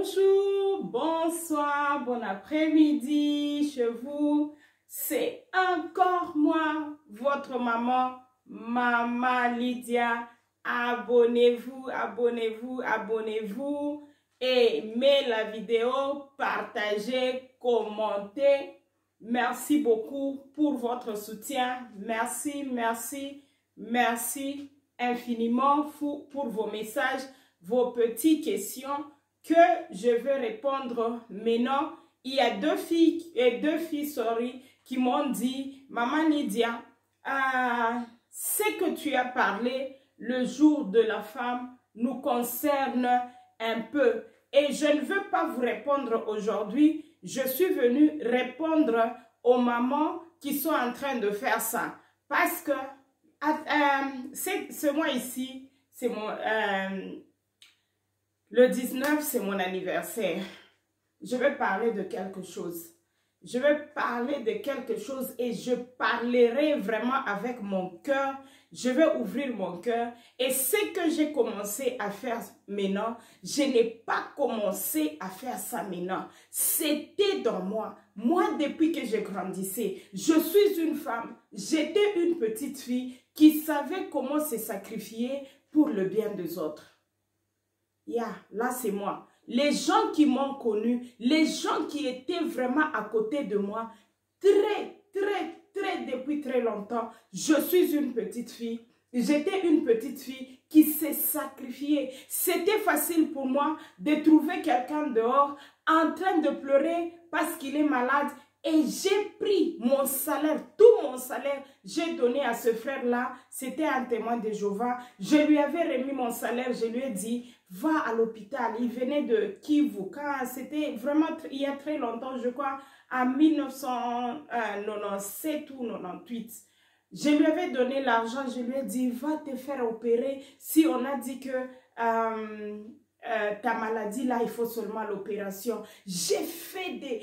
Bonjour, bonsoir, bon après-midi chez vous. C'est encore moi, votre maman, Maman Lydia. Abonnez-vous, abonnez-vous, abonnez-vous. Aimez la vidéo, partagez, commentez. Merci beaucoup pour votre soutien. Merci, merci, merci infiniment pour vos messages, vos petites questions que je vais répondre maintenant. Il y a deux filles qui m'ont dit, Maman Lydia, ce que tu as parlé le jour de la femme nous concerne un peu. Et je ne veux pas vous répondre aujourd'hui. Je suis venue répondre aux mamans qui sont en train de faire ça. Parce que ce mois ici, c'est mon... le 19, c'est mon anniversaire. Je vais parler de quelque chose. Je vais parler de quelque chose et je parlerai vraiment avec mon cœur. Je vais ouvrir mon cœur. Et ce que j'ai commencé à faire maintenant, je n'ai pas commencé à faire ça maintenant. C'était dans moi. Moi, depuis que je grandissais, je suis une femme. J'étais une petite fille qui savait comment se sacrifier pour le bien des autres. Là, c'est moi. Les gens qui m'ont connu, les gens qui étaient vraiment à côté de moi, depuis très longtemps, je suis une petite fille. J'étais une petite fille qui s'est sacrifiée. C'était facile pour moi de trouver quelqu'un dehors en train de pleurer parce qu'il est malade. Et j'ai pris mon salaire, tout mon salaire, j'ai donné à ce frère-là. C'était un témoin de Jéhovah. Je lui avais remis mon salaire, je lui ai dit, va à l'hôpital. Il venait de Kivu. C'était vraiment il y a très longtemps, je crois, en 1997 ou 98. Je lui avais donné l'argent, je lui ai dit, va te faire opérer. Si on a dit que ta maladie, là, il faut seulement l'opération. J'ai fait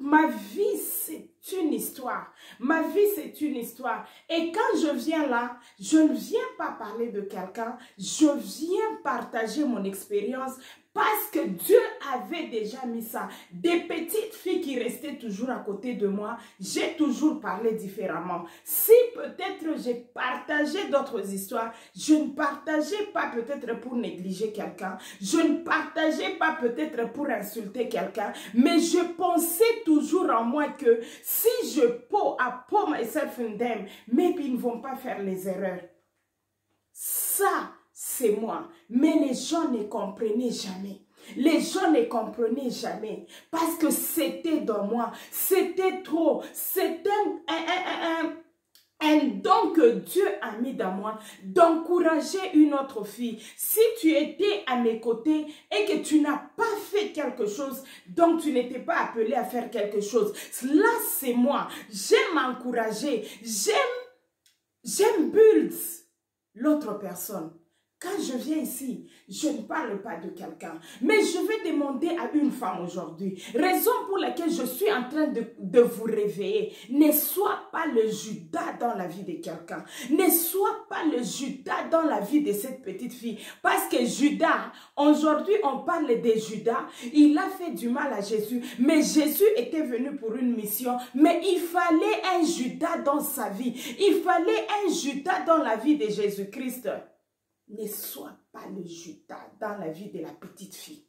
ma vie, c'est une histoire. Ma vie, c'est une histoire. Et quand je viens là, je ne viens pas parler de quelqu'un. Je viens partager mon expérience parce que Dieu avait déjà mis ça. Des petites filles qui restaient toujours à côté de moi, j'ai toujours parlé différemment. Si peut-être j'ai partagé d'autres histoires, je ne partageais pas peut-être pour négliger quelqu'un. Je ne partageais pas peut-être pour insulter quelqu'un. Mais je pensais toujours en moi que si je pour myself in them, maybe ils ne vont pas faire les erreurs. Ça, c'est moi. Mais les gens ne comprenaient jamais. Les gens ne comprenaient jamais. Parce que c'était dans moi. C'était trop. C'était un don que Dieu a mis dans moi, d'encourager une autre fille. Si tu étais à mes côtés et que tu n'as pas fait quelque chose, donc tu n'étais pas appelé à faire quelque chose. Là, c'est moi. J'aime encourager. J'aime build l'autre personne. Quand je viens ici, je ne parle pas de quelqu'un. Mais je vais demander à une femme aujourd'hui. Raison pour laquelle je suis en train de vous réveiller. Ne sois pas le Judas dans la vie de quelqu'un. Ne sois pas le Judas dans la vie de cette petite fille. Parce que Judas, aujourd'hui on parle de Judas. Il a fait du mal à Jésus. Mais Jésus était venu pour une mission. Mais il fallait un Judas dans sa vie. Il fallait un Judas dans la vie de Jésus-Christ. Ne sois pas le Judas dans la vie de la petite fille.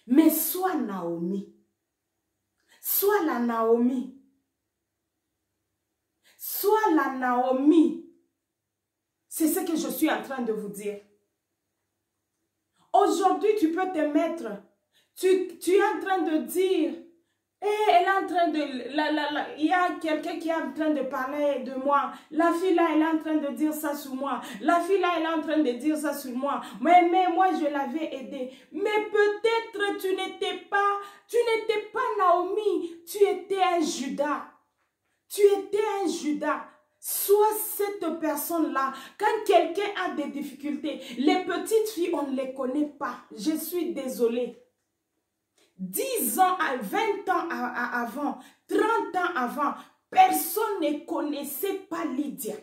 Mais sois Naomi. Sois la Naomi. Sois la Naomi. C'est ce que je suis en train de vous dire. Aujourd'hui, tu peux te mettre. Tu es en train de dire... Et elle est en train de... il y a quelqu'un qui est en train de parler de moi. La fille là, elle est en train de dire ça sur moi. La fille là, elle est en train de dire ça sur moi. Mais moi, je l'avais aidé. Mais peut-être tu n'étais pas Naomi. Tu étais un Judas. Tu étais un Judas. Sois cette personne-là. Quand quelqu'un a des difficultés, les petites filles, on ne les connaît pas. Je suis désolée. 10 ans, 20 ans avant, 30 ans avant, personne ne connaissait pas Lydia.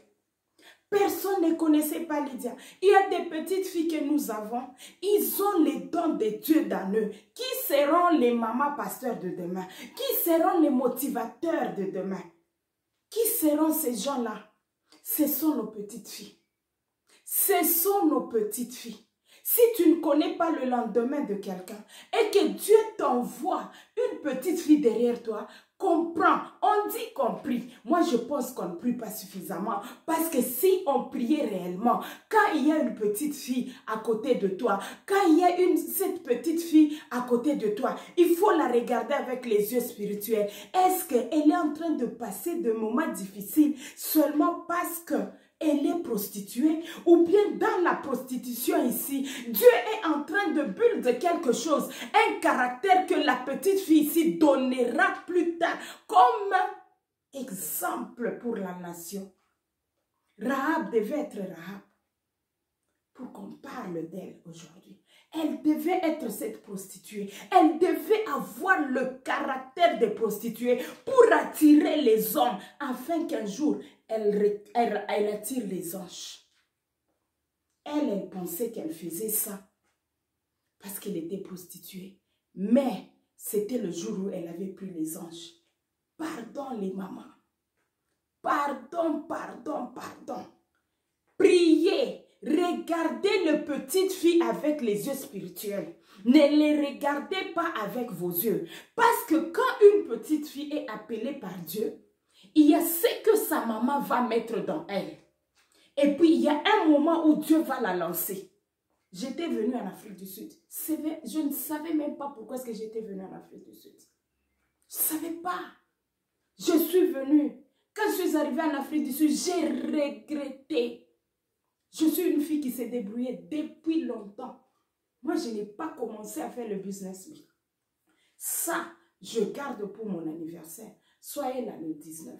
Personne ne connaissait pas Lydia. Il y a des petites filles que nous avons. Ils ont les dons de Dieu dans eux. Qui seront les mamans pasteurs de demain? Qui seront les motivateurs de demain? Qui seront ces gens-là? Ce sont nos petites filles. Ce sont nos petites filles. Si tu ne connais pas le lendemain de quelqu'un et que Dieu t'envoie une petite fille derrière toi, comprends. On dit qu'on prie. Moi, je pense qu'on ne prie pas suffisamment. Parce que si on priait réellement, quand il y a une petite fille à côté de toi, quand il y a cette petite fille à côté de toi, il faut la regarder avec les yeux spirituels. Est-ce qu'elle est en train de passer de moments difficiles seulement parce que elle est prostituée, ou bien dans la prostitution ici, Dieu est en train de build quelque chose, un caractère que la petite fille ici donnera plus tard comme exemple pour la nation. Rahab devait être Rahab pour qu'on parle d'elle aujourd'hui. Elle devait être cette prostituée. Elle devait avoir le caractère de prostituée pour attirer les hommes afin qu'un jour, elle attire les anges. Elle pensait qu'elle faisait ça parce qu'elle était prostituée. Mais c'était le jour où elle avait pris les anges. Pardon les mamans. Pardon, pardon, pardon. Priez. Regardez les petites filles avec les yeux spirituels. Ne les regardez pas avec vos yeux. Parce que quand une petite fille est appelée par Dieu, il y a ce que sa maman va mettre dans elle. Et puis il y a un moment où Dieu va la lancer. J'étais venue en Afrique du Sud. Je ne savais même pas pourquoi est-ce que j'étais venue en Afrique du Sud. Je ne savais pas. Je suis venue. Quand je suis arrivée en Afrique du Sud, j'ai regretté. Je suis une fille qui s'est débrouillée depuis longtemps. Moi, je n'ai pas commencé à faire le business. Ça, je garde pour mon anniversaire. Soyez là le 19.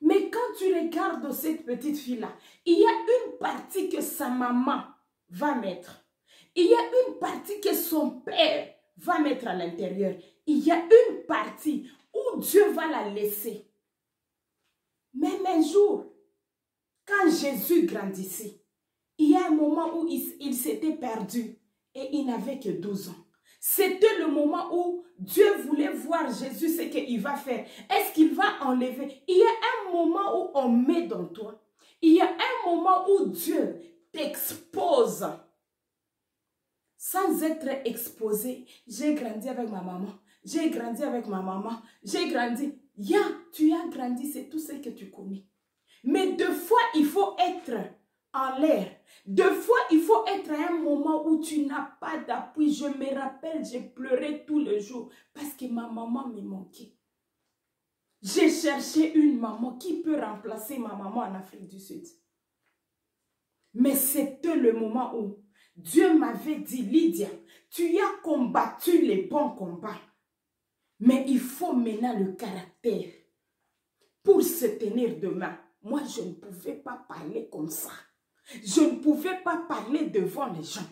Mais quand tu regardes cette petite fille-là, il y a une partie que sa maman va mettre. Il y a une partie que son père va mettre à l'intérieur. Il y a une partie où Dieu va la laisser. Même un jour, quand Jésus grandissait, il y a un moment où il s'était perdu et il n'avait que 12 ans. C'était le moment où Dieu voulait voir Jésus ce qu'il va faire. Est-ce qu'il va enlever? Il y a un moment où on met dans toi. Il y a un moment où Dieu t'expose. Sans être exposé, j'ai grandi avec ma maman. J'ai grandi avec ma maman. J'ai grandi. Tu as grandi, c'est tout ce que tu connais. Mais deux fois, il faut être en l'air. Deux fois, il faut être à un moment où tu n'as pas d'appui. Je me rappelle, j'ai pleuré tout le jour parce que ma maman me manquait. J'ai cherché une maman qui peut remplacer ma maman en Afrique du Sud. Mais c'était le moment où Dieu m'avait dit, Lydia, tu as combattu les bons combats. Mais il faut maintenant le caractère pour se tenir demain. Moi, je ne pouvais pas parler comme ça. Je ne pouvais pas parler devant les gens.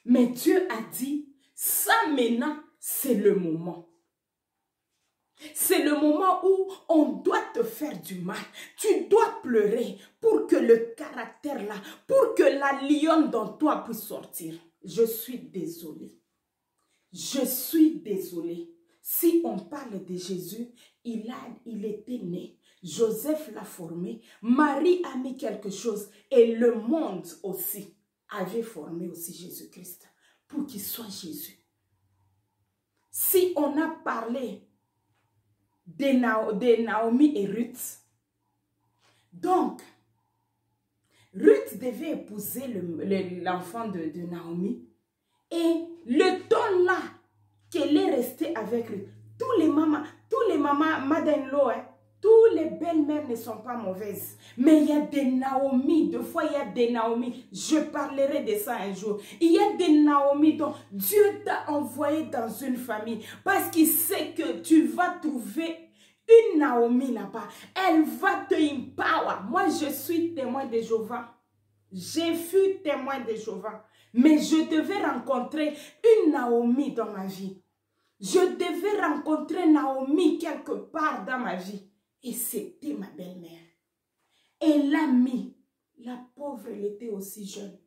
Mais Dieu a dit, ça maintenant, c'est le moment. C'est le moment où on doit te faire du mal. Tu dois pleurer pour que le caractère là, pour que la lionne dans toi puisse sortir. Je suis désolée. Je suis désolée. Si on parle de Jésus, il était né. Joseph l'a formé, Marie a mis quelque chose et le monde aussi avait formé aussi Jésus-Christ pour qu'il soit Jésus. Si on a parlé de Naomi et Ruth, donc Ruth devait épouser l'enfant de Naomi et le temps là qu'elle est restée avec lui, tous les mamans, mother-in-law, tous les belles-mères ne sont pas mauvaises. Mais il y a des Naomi. Deux fois, il y a des Naomi. Je parlerai de ça un jour. Il y a des Naomi dont Dieu t'a envoyé dans une famille. Parce qu'il sait que tu vas trouver une Naomi là-bas. Elle va te empower. Moi, je suis témoin de Jéhovah. J'ai fui témoin de Jéhovah. Mais je devais rencontrer une Naomi dans ma vie. Je devais rencontrer Naomi quelque part dans ma vie. Et c'était ma belle-mère. Elle a mis. La pauvre, elle était aussi jeune.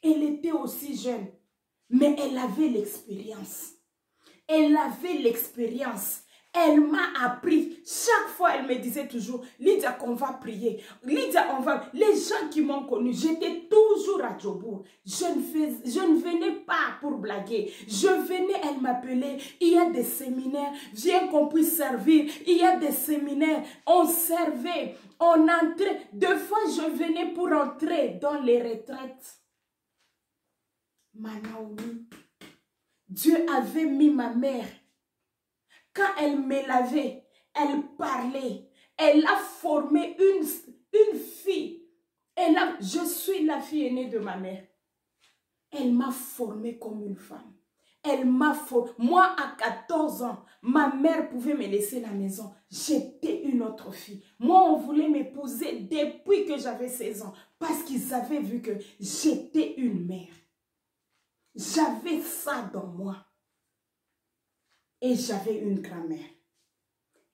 Elle était aussi jeune. Mais elle avait l'expérience. Elle avait l'expérience. Elle m'a appris. Chaque fois, elle me disait toujours, Lydia, qu'on va prier. Lydia, on va... Les gens qui m'ont connue, j'étais toujours à Djobour. Je ne venais pas pour blaguer. Je venais, elle m'appelait. Il y a des séminaires. Viens qu'on puisse servir. Il y a des séminaires. On servait. On entrait. Deux fois, je venais pour entrer dans les retraites. Ma Naomi, Dieu avait mis ma mère. Quand elle me lavait, elle parlait. Elle a formé une fille. Je suis la fille aînée de ma mère. Elle m'a formée comme une femme. Elle m'a formée. Moi, à 14 ans, ma mère pouvait me laisser la maison. J'étais une autre fille. Moi, on voulait m'épouser depuis que j'avais 16 ans. Parce qu'ils avaient vu que j'étais une mère. J'avais ça dans moi. Et j'avais une grand-mère,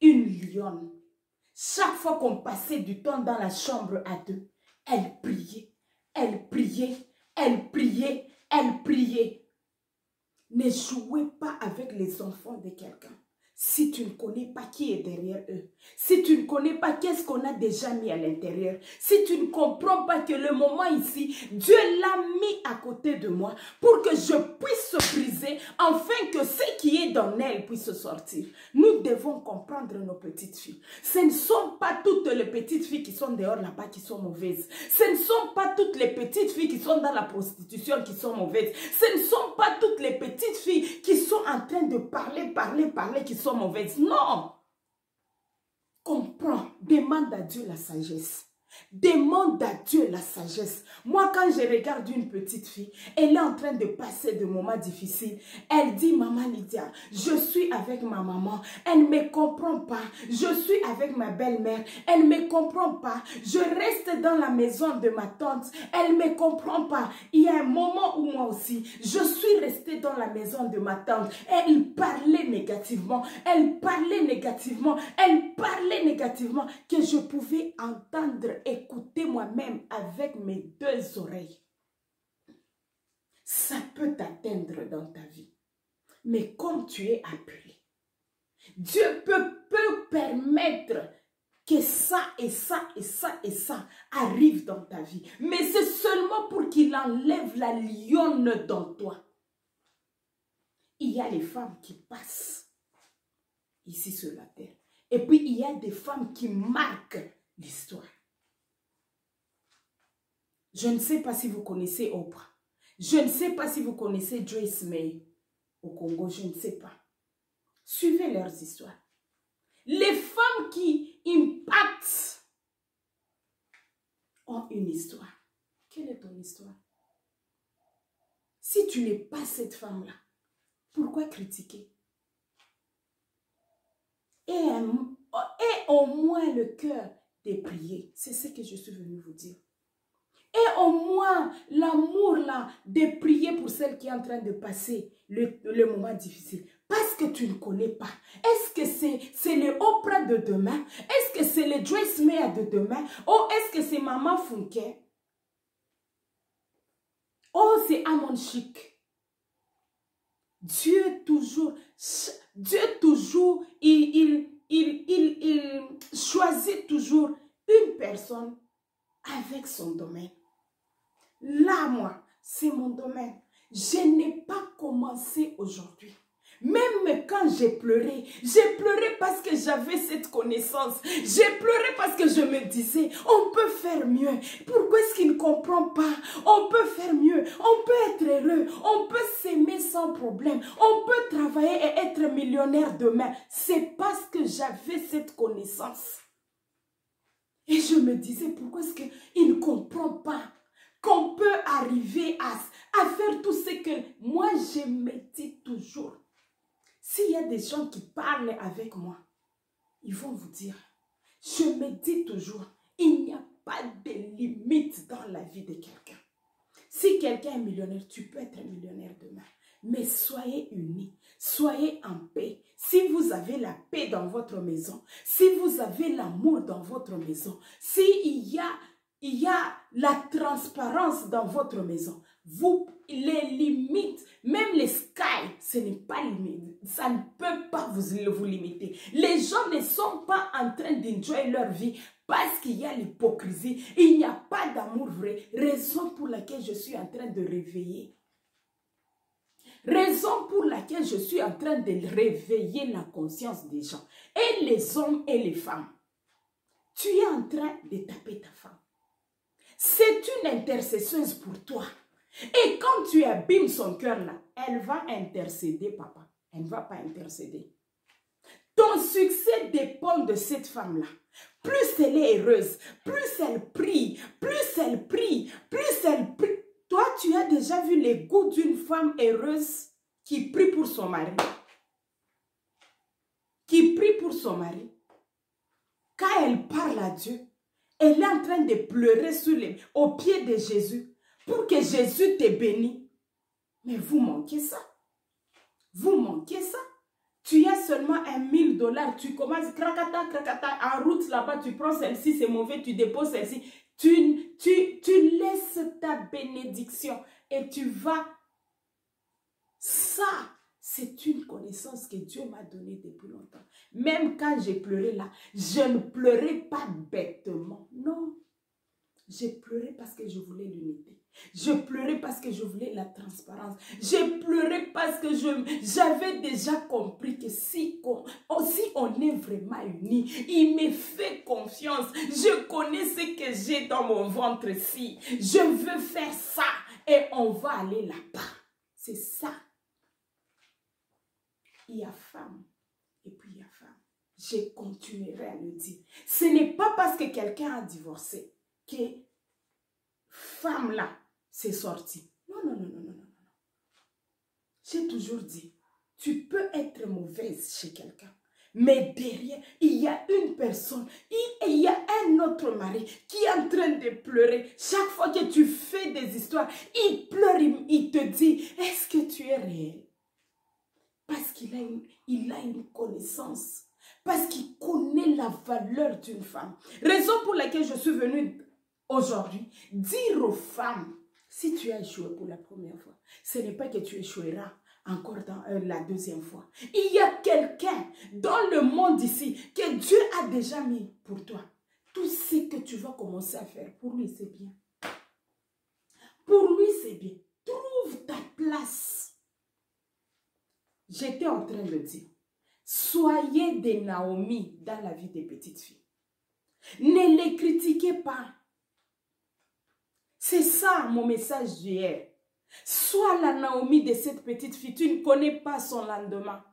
une lionne. Chaque fois qu'on passait du temps dans la chambre à deux, elle priait, elle priait, elle priait, elle priait. Ne jouez pas avec les enfants de quelqu'un. Si tu ne connais pas qui est derrière eux, si tu ne connais pas qu'est-ce qu'on a déjà mis à l'intérieur, si tu ne comprends pas que le moment ici, Dieu l'a mis à côté de moi pour que je puisse se briser, afin que ce qui est dans elle puisse sortir. Nous devons comprendre nos petites filles. Ce ne sont pas toutes les petites filles qui sont dehors là-bas qui sont mauvaises. Ce ne sont pas toutes les petites filles qui sont dans la prostitution qui sont mauvaises. Ce ne sont pas toutes les petites filles qui sont en train de parler qui sont mauvaises. Non. Comprends. Demande à Dieu la sagesse. Demande à Dieu la sagesse. Moi, quand je regarde une petite fille, elle est en train de passer de moments difficiles. Elle dit, maman Lydia, je suis avec ma maman. Elle ne me comprend pas. Je suis avec ma belle-mère. Elle ne me comprend pas. Je reste dans la maison de ma tante. Elle ne me comprend pas. Il y a un moment où moi aussi, je suis restée dans la maison de ma tante. Elle parlait négativement. Elle parlait négativement. Elle parlait négativement que je pouvais entendre, écouter moi-même avec mes deux oreilles. Ça peut t'atteindre dans ta vie. Mais comme tu es appelé, Dieu peut permettre que ça et ça et ça et ça arrive dans ta vie. Mais c'est seulement pour qu'il enlève la lionne dans toi. Il y a les femmes qui passent ici sur la terre. Et puis il y a des femmes qui marquent l'histoire. Je ne sais pas si vous connaissez Oprah. Je ne sais pas si vous connaissez Joyce May au Congo. Je ne sais pas. Suivez leurs histoires. Les femmes qui impactent ont une histoire. Quelle est ton histoire? Si tu n'es pas cette femme-là, pourquoi critiquer? Et au moins le cœur de prier. C'est ce que je suis venue vous dire. Et au moins l'amour là de prier pour celle qui est en train de passer le moment difficile. Parce que tu ne connais pas. Est-ce que c'est le Oprah de demain? Est-ce que c'est le Joyce Meyer de demain? Oh, est-ce que c'est Maman Funke? Oh, c'est Amon Chic. Dieu toujours, il choisit toujours une personne avec son domaine. Là, moi, c'est mon domaine. Je n'ai pas commencé aujourd'hui. Même quand j'ai pleuré parce que j'avais cette connaissance. J'ai pleuré parce que je me disais, on peut faire mieux. Pourquoi est-ce qu'il ne comprend pas? On peut faire mieux. On peut être heureux. On peut s'aimer sans problème. On peut travailler et être millionnaire demain. C'est parce que j'avais cette connaissance. Et je me disais, pourquoi est-ce qu'il ne comprend pas qu'on peut arriver à faire tout ce que moi je me dis toujours. S'il y a des gens qui parlent avec moi, ils vont vous dire, je me dis toujours, il n'y a pas de limite dans la vie de quelqu'un. Si quelqu'un est millionnaire, tu peux être millionnaire demain. Mais soyez unis, soyez en paix. Si vous avez la paix dans votre maison, si vous avez l'amour dans votre maison, s'il y a la transparence dans votre maison, les limites, même les sky, ce n'est pas limite. Ça ne peut pas vous limiter. Les gens ne sont pas en train d'enjoyer leur vie parce qu'il y a l'hypocrisie. Il n'y a pas d'amour vrai. Raison pour laquelle je suis en train de réveiller. Raison pour laquelle je suis en train de réveiller la conscience des gens. Et les hommes et les femmes. Tu es en train de taper ta femme. C'est une intercesseuse pour toi. Et quand tu abîmes son cœur là, elle va intercéder, papa. Elle ne va pas intercéder. Ton succès dépend de cette femme-là. Plus elle est heureuse, plus elle prie, plus elle prie, plus elle prie. Toi, tu as déjà vu les goûts d'une femme heureuse qui prie pour son mari. Qui prie pour son mari. Quand elle parle à Dieu, elle est en train de pleurer au pied de Jésus pour que Jésus te bénisse. Mais vous manquez ça. Vous manquez ça. Tu as seulement $1000. Tu commences, cracata, cracata, en route là-bas, tu prends celle-ci, c'est mauvais, tu déposes celle-ci. Tu laisses ta bénédiction et tu vas. Ça, c'est une connaissance que Dieu m'a donnée depuis longtemps. Même quand j'ai pleuré là, je ne pleurais pas bêtement. Non. J'ai pleuré parce que je voulais l'unité. Je pleurais parce que je voulais la transparence. J'ai pleuré parce que j'avais déjà compris que si on est vraiment unis, il me fait confiance. Je connais ce que j'ai dans mon ventre ici. Je veux faire ça et on va aller là-bas. C'est ça. Il y a femme et puis il y a femme. Je continuerai à le dire. Ce n'est pas parce que quelqu'un a divorcé que femme là, c'est sorti. Non, non, non, non, non, non. J'ai toujours dit, tu peux être mauvaise chez quelqu'un, mais derrière, il y a une personne, il y a un autre mari qui est en train de pleurer. Chaque fois que tu fais des histoires, il pleure, il te dit, est-ce que tu es réel? Parce qu'il a une connaissance, parce qu'il connaît la valeur d'une femme. Raison pour laquelle je suis venue aujourd'hui dire aux femmes, si tu as échoué pour la première fois, ce n'est pas que tu échoueras encore dans la deuxième fois. Il y a quelqu'un dans le monde ici que Dieu a déjà mis pour toi. Tout ce que tu vas commencer à faire, pour lui c'est bien. Pour lui c'est bien. Trouve ta place. J'étais en train de dire, soyez des Naomi dans la vie des petites filles. Ne les critiquez pas. C'est ça mon message d'hier. Sois la Naomi de cette petite fille, tu ne connais pas son lendemain.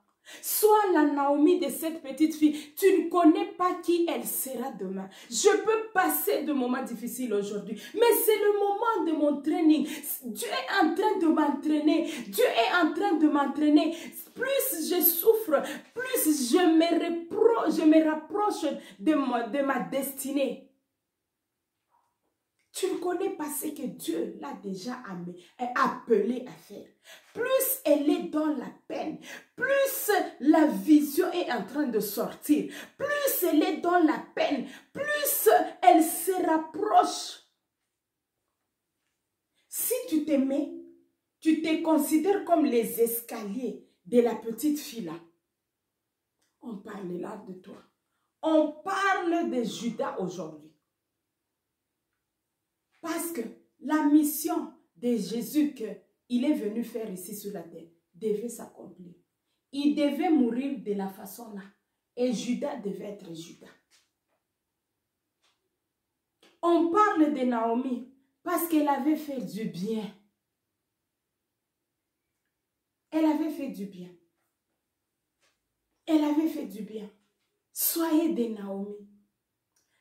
Sois la Naomi de cette petite fille, tu ne connais pas qui elle sera demain. Je peux passer de moments difficiles aujourd'hui, mais c'est le moment de mon training. Dieu est en train de m'entraîner. Dieu est en train de m'entraîner. Plus je souffre, plus je me rapproche de ma destinée. Tu ne connais pas ce que Dieu l'a déjà appelé à faire. Plus elle est dans la peine, plus la vision est en train de sortir, plus elle est dans la peine, plus elle se rapproche. Si tu t'aimais, tu te considères comme les escaliers de la petite fille là. On parle là de toi. On parle de Judas aujourd'hui. Parce que la mission de Jésus qu'il est venu faire ici sur la terre devait s'accomplir. Il devait mourir de la façon là. Et Judas devait être Judas. On parle de Naomi parce qu'elle avait fait du bien. Elle avait fait du bien. Elle avait fait du bien. Soyez des Naomi.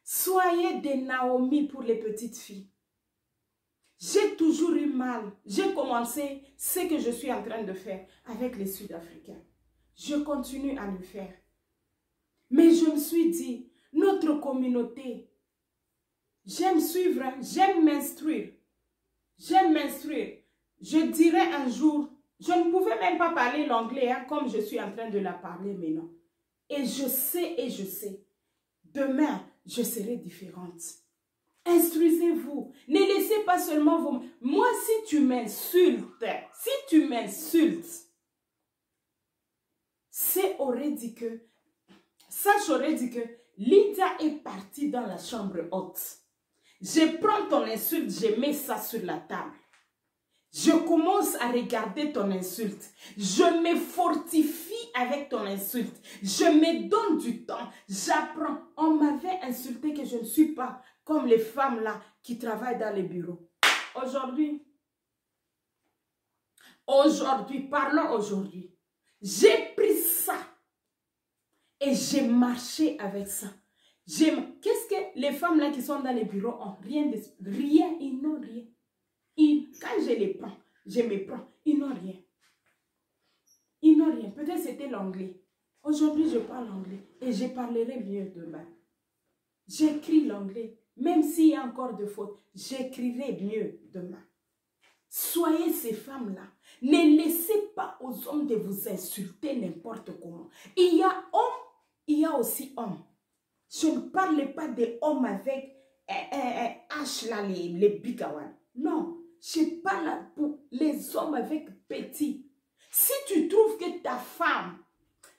Soyez des Naomi pour les petites filles. J'ai toujours eu mal. J'ai commencé ce que je suis en train de faire avec les Sud-Africains. Je continue à le faire. Mais je me suis dit, notre communauté, j'aime suivre, j'aime m'instruire. J'aime m'instruire. Je dirai un jour Je ne pouvais même pas parler l'anglais hein, comme je suis en train de la parler maintenant. Et je sais, demain, je serai différente. Instruisez-vous. Ne laissez pas seulement vous... Moi, si tu m'insultes, sache aurait dit que Lydia est partie dans la chambre haute. Je prends ton insulte, je mets ça sur la table. Je commence à regarder ton insulte. Je me fortifie avec ton insulte. Je me donne du temps. J'apprends. On m'avait insulté que je ne suis pas comme les femmes là qui travaillent dans les bureaux. Parlons aujourd'hui. J'ai pris ça et j'ai marché avec ça. Qu'est-ce que les femmes là qui sont dans les bureaux ont? Rien, ils n'ont rien. Quand je les prends, je me prends, ils n'ont rien. Ils n'ont rien. Peut-être c'était l'anglais. Aujourd'hui, je parle anglais et je parlerai mieux demain. J'écris l'anglais. Même s'il y a encore de fautes, j'écrirai mieux demain. Soyez ces femmes-là. Ne laissez pas aux hommes de vous insulter n'importe comment. Il y a hommes, il y a aussi hommes. Je ne parle pas des hommes avec H là, les bigawan. Non, je parle pour les hommes avec petit. Si tu trouves que ta femme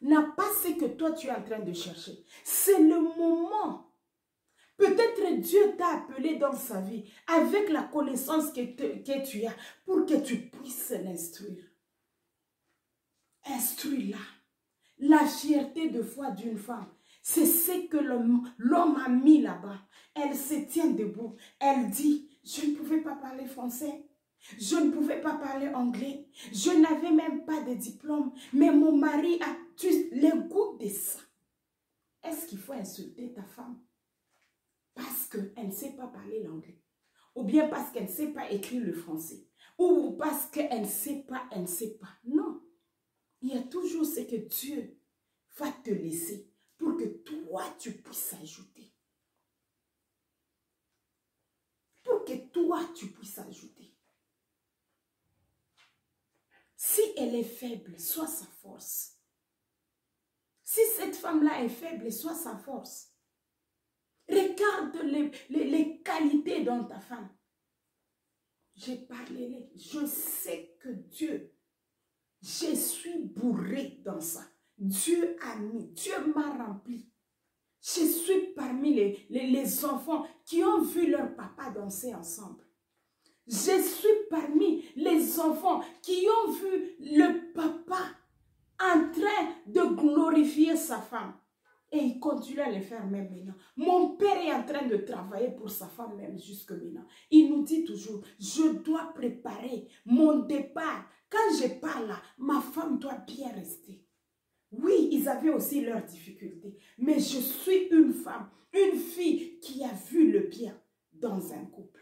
n'a pas ce que toi tu es en train de chercher, c'est le moment. Peut-être Dieu t'a appelé dans sa vie avec la connaissance que tu as pour que tu puisses l'instruire. Instruis-la. La fierté de foi d'une femme, c'est ce que l'homme a mis là-bas. Elle se tient debout. Elle dit, je ne pouvais pas parler français. Je ne pouvais pas parler anglais. Je n'avais même pas de diplôme. Mais mon mari a le goût de ça. Est-ce qu'il faut insulter ta femme? Parce qu'elle ne sait pas parler l'anglais. Ou bien parce qu'elle ne sait pas écrire le français. Ou parce qu'elle ne sait pas, Non. Il y a toujours ce que Dieu va te laisser pour que toi, tu puisses ajouter. Pour que toi, tu puisses ajouter. Si elle est faible, sois sa force. Si cette femme-là est faible, sois sa force. Regarde les qualités dans ta femme. J'ai parlé, je sais que Dieu, je suis bourrée dans ça. Dieu a mis, Dieu m'a rempli. Je suis parmi les enfants qui ont vu leur papa danser ensemble. Je suis parmi les enfants qui ont vu le papa en train de glorifier sa femme. Et il continue à le faire même maintenant. Mon père est en train de travailler pour sa femme même jusque maintenant. Il nous dit toujours, je dois préparer mon départ. Quand je pars là, ma femme doit bien rester. Oui, ils avaient aussi leurs difficultés. Mais je suis une femme, une fille qui a vu le bien dans un couple.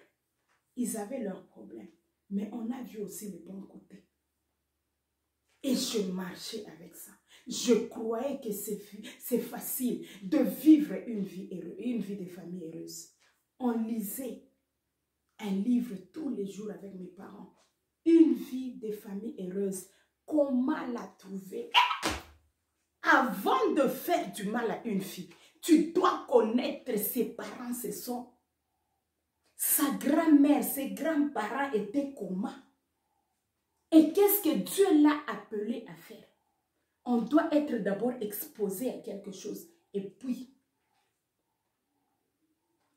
Ils avaient leurs problèmes. Mais on a vu aussi le bon côté. Et je marchais avec ça. Je croyais que c'est facile de vivre une vie heureuse, une vie de famille heureuse. On lisait un livre tous les jours avec mes parents. Une vie de famille heureuse. Comment la trouver? Avant de faire du mal à une fille, tu dois connaître ses parents, ce sont. Sa grand-mère, ses grands-parents étaient comment? Et qu'est-ce que Dieu l'a appelé à faire? On doit être d'abord exposé à quelque chose. Et puis,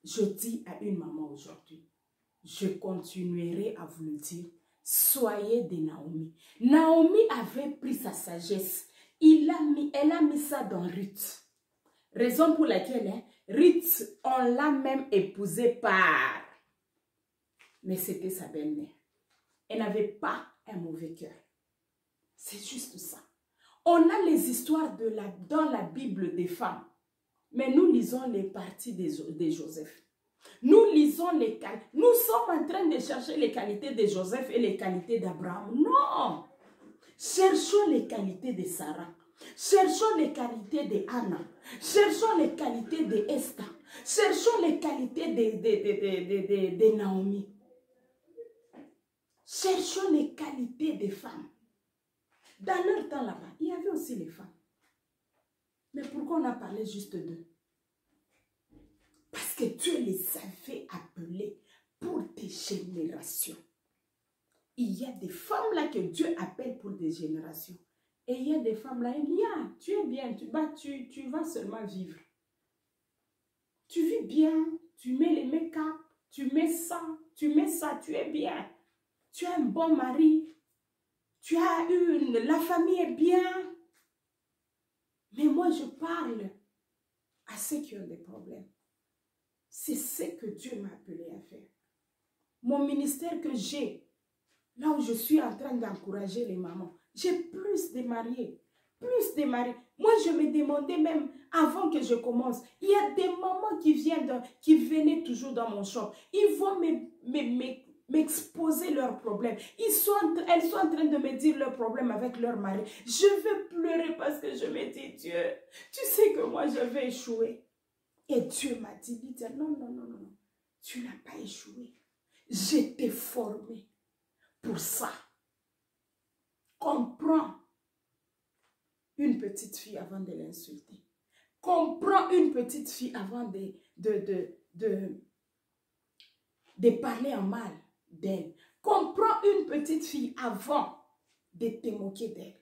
je dis à une maman aujourd'hui, je continuerai à vous le dire, soyez des Naomi. Naomi avait pris sa sagesse. Elle a mis ça dans Ruth. Raison pour laquelle, Ruth, on l'a même épousée par. Mais c'était sa belle-mère. Elle n'avait pas un mauvais cœur. C'est juste ça. On a les histoires dans la Bible des femmes. Mais nous lisons les parties de Joseph. Nous lisons les qualités. Nous sommes en train de chercher les qualités de Joseph et les qualités d'Abraham. Non! Cherchons les qualités de Sarah. Cherchons les qualités de Anna. Cherchons les qualités de Esther. Cherchons les qualités de Naomi. Cherchons les qualités des femmes. Dans leur temps là-bas, il y avait aussi les femmes. Mais pourquoi on a parlé juste d'eux? Parce que Dieu les avait appelés pour des générations. Il y a des femmes là que Dieu appelle pour des générations. Et il y a des femmes là, il dit, ah, tu es bien, tu vas seulement vivre. Tu vis bien, tu mets les make-up, tu mets ça, tu es bien. Tu as un bon mari, la famille est bien. Mais moi, je parle à ceux qui ont des problèmes. C'est ce que Dieu m'a appelé à faire. Mon ministère que j'ai, là où je suis en train d'encourager les mamans, j'ai plus de mariés, plus de maris. Moi, je me demandais même, avant que je commence, il y a des mamans qui venaient toujours dans mon shop. Ils vont m'exposer leurs problèmes. Elles sont en train de me dire leurs problèmes avec leur mari. Je veux pleurer parce que je me dis, Dieu, tu sais que moi, je vais échouer. Et Dieu m'a dit, Lydia, non, non, non, non, tu n'as pas échoué. Je t'ai formé pour ça. Comprends une petite fille avant de l'insulter. Comprends une petite fille avant de parler en mal d'elle. Comprends une petite fille avant de te moquer d'elle.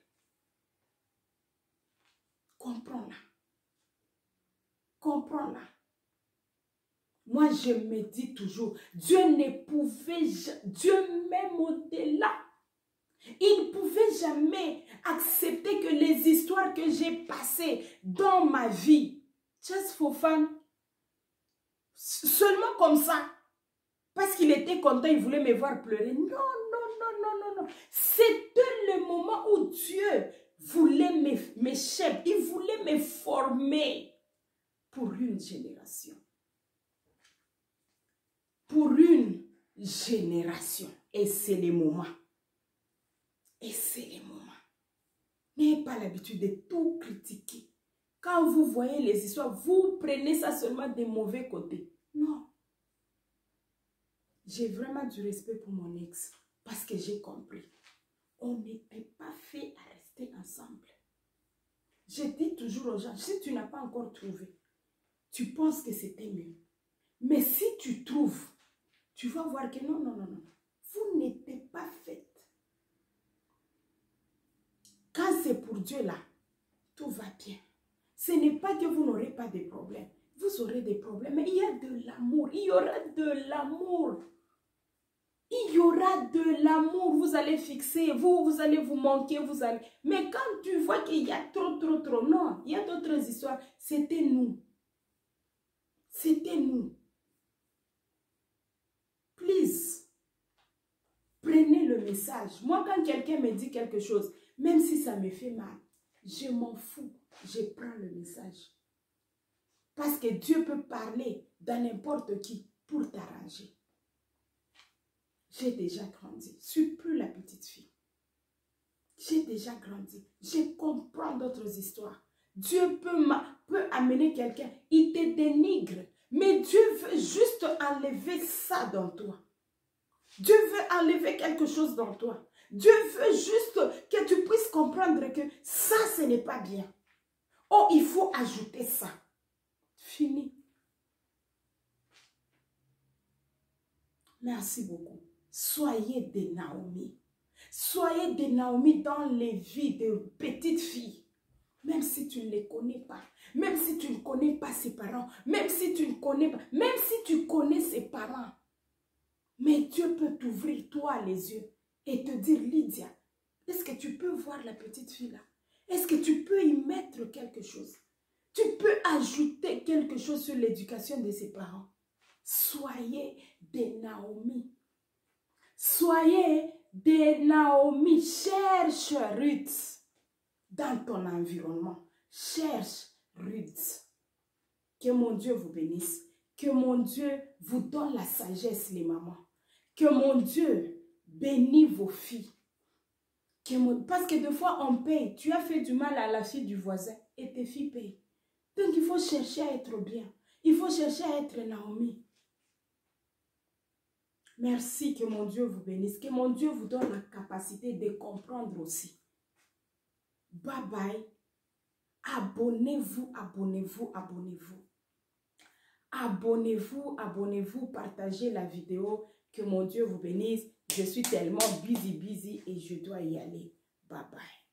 Comprends-la. Comprends-la. Moi, je me dis toujours, Dieu même au-delà, il ne pouvait jamais accepter que les histoires que j'ai passées dans ma vie, just for fun, seulement comme ça, parce qu'il était content, il voulait me voir pleurer. Non, non, non, non, non, non. C'était le moment où Dieu voulait me shape, il voulait me former pour une génération. Pour une génération. Et c'est le moment. Et c'est le moment. N'ayez pas l'habitude de tout critiquer. Quand vous voyez les histoires, vous prenez ça seulement des mauvais côtés. Non. J'ai vraiment du respect pour mon ex. Parce que j'ai compris. On n'était pas fait à rester ensemble. Je dis toujours aux gens, si tu n'as pas encore trouvé, tu penses que c'était mieux. Mais si tu trouves, tu vas voir que non, non, non, non. Vous n'êtes pas faites. Quand c'est pour Dieu là, tout va bien. Ce n'est pas que vous n'aurez pas de problèmes. Vous aurez des problèmes, mais il y a de l'amour. Il y aura de l'amour. Il y aura de l'amour. Vous allez fixer, vous allez vous manquer, Mais quand tu vois qu'il y a trop, non, il y a d'autres histoires. C'était nous. C'était nous. Please, prenez le message. Moi, quand quelqu'un me dit quelque chose, même si ça me fait mal, je m'en fous. Je prends le message. Parce que Dieu peut parler dans n'importe qui pour t'arranger. J'ai déjà grandi. Je ne suis plus la petite fille. J'ai déjà grandi. Je comprends d'autres histoires. Dieu peut amener quelqu'un. Il te dénigre. Mais Dieu veut juste enlever ça dans toi. Dieu veut enlever quelque chose dans toi. Dieu veut juste que tu puisses comprendre que ça, ce n'est pas bien. Oh, il faut ajouter ça. Fini. Merci beaucoup. Soyez des Naomi. Soyez des Naomi dans les vies de petites filles. Même si tu ne les connais pas. Même si tu ne connais pas ses parents. Même si tu ne connais pas. Même si tu connais ses parents. Mais Dieu peut t'ouvrir toi les yeux et te dire, Lydia, est-ce que tu peux voir la petite fille là? Est-ce que tu peux y mettre quelque chose? Tu peux ajouter quelque chose sur l'éducation de ses parents. Soyez des Naomi. Soyez des Naomi. Cherche Ruth dans ton environnement. Cherche Ruth. Que mon Dieu vous bénisse. Que mon Dieu vous donne la sagesse, les mamans. Que mon Dieu bénisse vos filles. Parce que des fois, on paye. Tu as fait du mal à la fille du voisin et tes filles payent. Donc, il faut chercher à être bien. Il faut chercher à être Naomi. Merci, que mon Dieu vous bénisse. Que mon Dieu vous donne la capacité de comprendre aussi. Bye bye. Abonnez-vous, abonnez-vous, abonnez-vous. Abonnez-vous, abonnez-vous, partagez la vidéo. Que mon Dieu vous bénisse. Je suis tellement busy et je dois y aller. Bye bye.